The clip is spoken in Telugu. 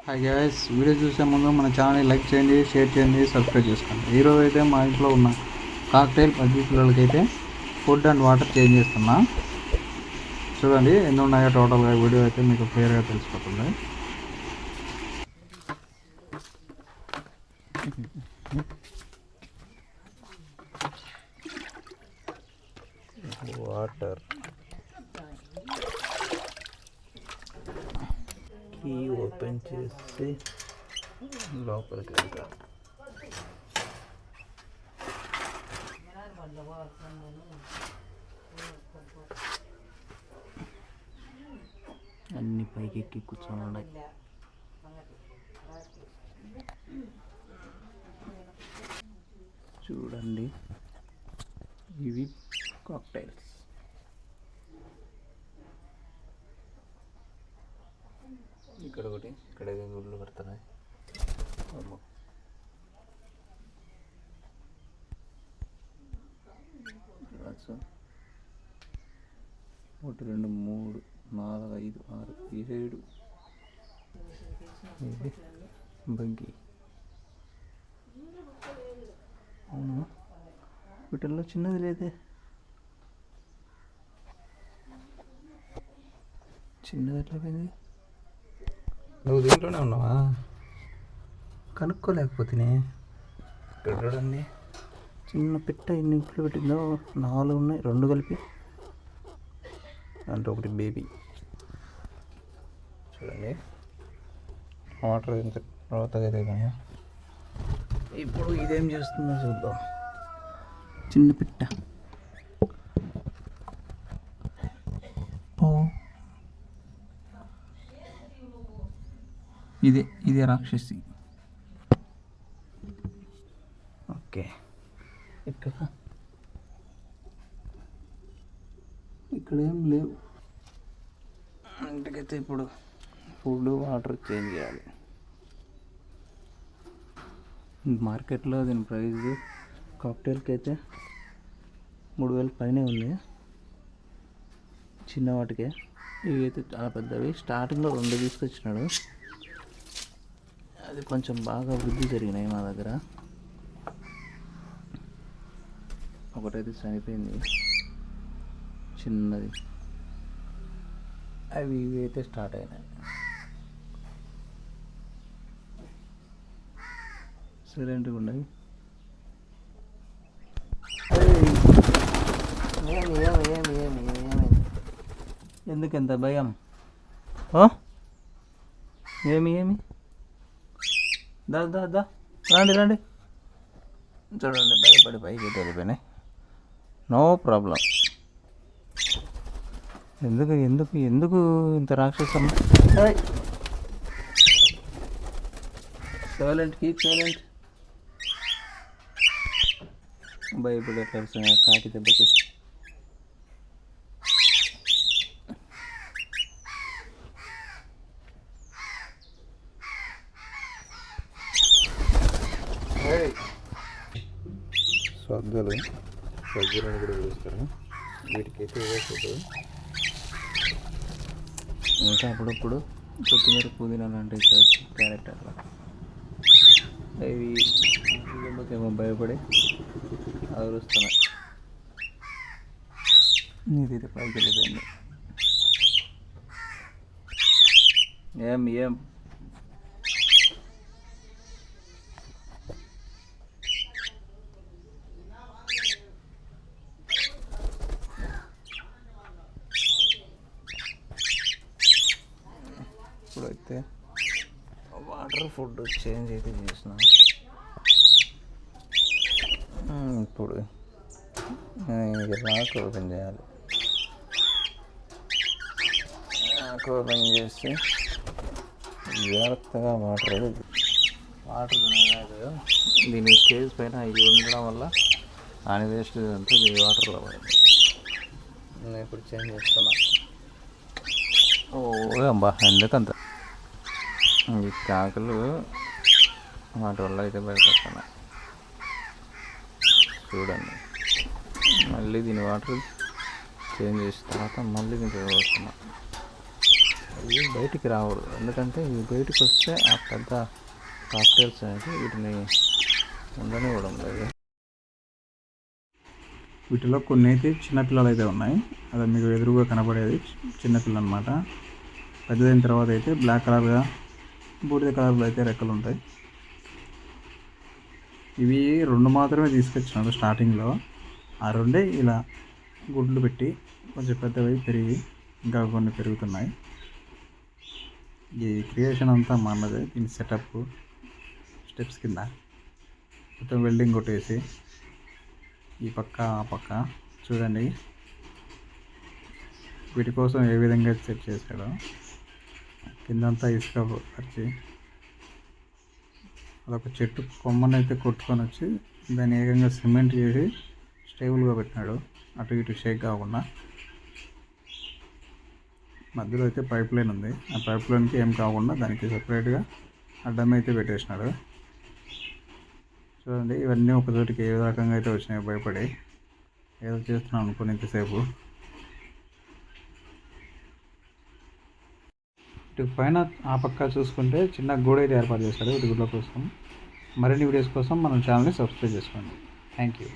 హాయ్ గైస్, వీడియో చూసే ముందు మన ఛానల్ని లైక్ చేయండి, షేర్ చేయండి, సబ్స్క్రైబ్ చేసుకోండి. ఈరోజు అయితే మా ఇంట్లో ఉన్న కాక్టైల్ పది పిల్లలకైతే ఫుడ్ అండ్ వాటర్ చేంజ్ చేస్తున్నా. చూడండి ఎన్ని ఉన్నాయో టోటల్గా. వీడియో అయితే మీకు క్లియర్గా తెలిసిపోతుంది. వాటర్ కీ ఓపెన్ చేసి లోపలికి వెళ్తా. అన్ని పైకి ఎక్కి కూర్చొని ఉన్నాయి. చూడండి, ఇవి కాక్టైల్స్. ఇక్కడ ఒకటి, ఇక్కడ గుళ్ళు పడుతున్నాయి. ఒకటి, రెండు, మూడు, నాలుగు, ఐదు, ఆరు, 7. ఇది బగ్గి. అవును, వీటిల్లో చిన్నది లేదే. చిన్నది ఎట్లా పోయింది? నువ్వు దీంట్లోనే ఉన్నావా? కనుక్కోలేకపోతేనే. ఇక్కడ చూడండి, చిన్న పిట్ట ఎన్ని ఇంట్లో పెట్టిందో. 4 ఉన్నాయి, 2 కలిపి. అంటే ఒకటి బేబీ. చూడండి వాటర్ ఎంత రోతగా అయితే కానీ. ఇప్పుడు ఇదేం చేస్తుందో చూద్దాం. చిన్న పిట్ట. ఇదే రాక్షసి. ఓకే, ఇక్కడ ఏం లేవు. ఇంటికైతే ఇప్పుడు ఫుడ్ వాటర్ చేంజ్ చేయాలి. మార్కెట్లో దీని ప్రైస్ కాక్టైల్కి అయితే 3000 పైనే ఉంది, చిన్న వాటికే. ఇవి అయితే చాలా పెద్దవి. స్టార్టింగ్లో 2 తీసుకొచ్చినాడు. అది కొంచెం బాగా వృద్ధి జరిగినాయి మా దగ్గర. ఒకటైతే చనిపోయింది, చిన్నది. అవి ఇవి అయితే స్టార్ట్ అయినాయి. సైలెంట్గా ఉన్నాయి. ఎందుకు ఎంత భయం? ఏమి దా రండి. చూడండి, భయపడి పైకి వెళ్ళిపోయినాయి. No problem. ఎందుకు ఇంత రాక్షసం? Silent, keep silent. భయపడి ఎట్లా కాకి దెబ్బకి. సద్దలను కూడా పిలుస్తారు. వీటికైతే ఇవే ఫుడ్. ఇంకా అప్పుడప్పుడు కొత్తిమీర, పుదీనా లాంటివి చేసి, క్యారెట్ అట్లా. అవి ఏమో భయపడి అరుస్తున్నాయి. ఇది పైకి వెళ్ళిపోయింది. ఏం ఇప్పుడైతే వాటర్ ఫుడ్ చేంజ్ అయితే చేసినాం. ఇప్పుడు లాక్ ఓపెన్ చేయాలి. లాక్ ఓపెన్ చేసి జాగ్రత్తగా వాటర్ దీని స్టేజ్ పైన ఇవి ఉండడం వల్ల అని వేస్ట్ అంతా ఈ వాటర్లో పడింది. నేను ఇప్పుడు చేంజ్ చేస్తున్నా. అబ్బా, ఎందుకంత ఈ కాకులు వాటి వల్ల అయితే భయపడుతున్నాయి. చూడండి, మళ్ళీ దీని వాటర్ చేంజ్ చేసిన తర్వాత మళ్ళీ దీంట్లో వస్తున్నా. ఇవి బయటికి రావద్దు, ఎందుకంటే ఇవి బయటికి వస్తే ఆ పెద్ద కాక్టైల్స్ అనేది వీటిని ఉండనివ్వడం లేదు. వీటిలో కొన్ని అయితే చిన్నపిల్లలు అయితే ఉన్నాయి, అదే మీకు ఎదురుగా కనబడేది చిన్నపిల్ల అనమాట. పెద్దదైన తర్వాత అయితే బ్లాక్ కలర్గా బూడిద కలర్లో అయితే రెక్కలు ఉంటాయి. ఇవి 2 మాత్రమే తీసుకొచ్చినాడు స్టార్టింగ్లో, ఆ 2 ఇలా గుడ్లు పెట్టి కొంచెం పెద్దవి పెరిగి ఇంకా కొన్ని పెరుగుతున్నాయి. ఈ క్రియేషన్ అంతా మా అన్నదే. దీని సెటప్ స్టెప్స్ కింద మొత్తం వెల్డింగ్ కొట్టేసి ఈ పక్క ఆ పక్క చూడండి వీటి కోసం ఏ విధంగా సెట్ చేశాడో. కిందంతా ఇసుక పరిచి అదొక చెట్టు కొమ్మనైతే కొట్టుకొని వచ్చి దాన్ని ఏకంగా సిమెంట్ చేసి స్టేబుల్గా పెట్టినాడు, అటు ఇటు షేక్ కాకుండా. మధ్యలో అయితే పైప్ లైన్ ఉంది, ఆ పైప్ లైన్కి ఏం కాకుండా దానికి సపరేట్గా అడ్డం అయితే పెట్టేసినాడు. చూడండి ఇవన్నీ ఒక చోటికి ఏ రకంగా అయితే వచ్చినాయి, భయపడి ఏదో చేస్తున్నాను అనుకుని ఇంతసేపు. ఇటు పైన ఆ పక్క చూసుకుంటే చిన్న గోడ అయితే ఏర్పాటు చేశాడు వీటి గుడ్ల కోసం. మరిన్ని వీడియోస్ కోసం మన ఛానల్ని సబ్స్క్రైబ్ చేసుకోండి. Thank you.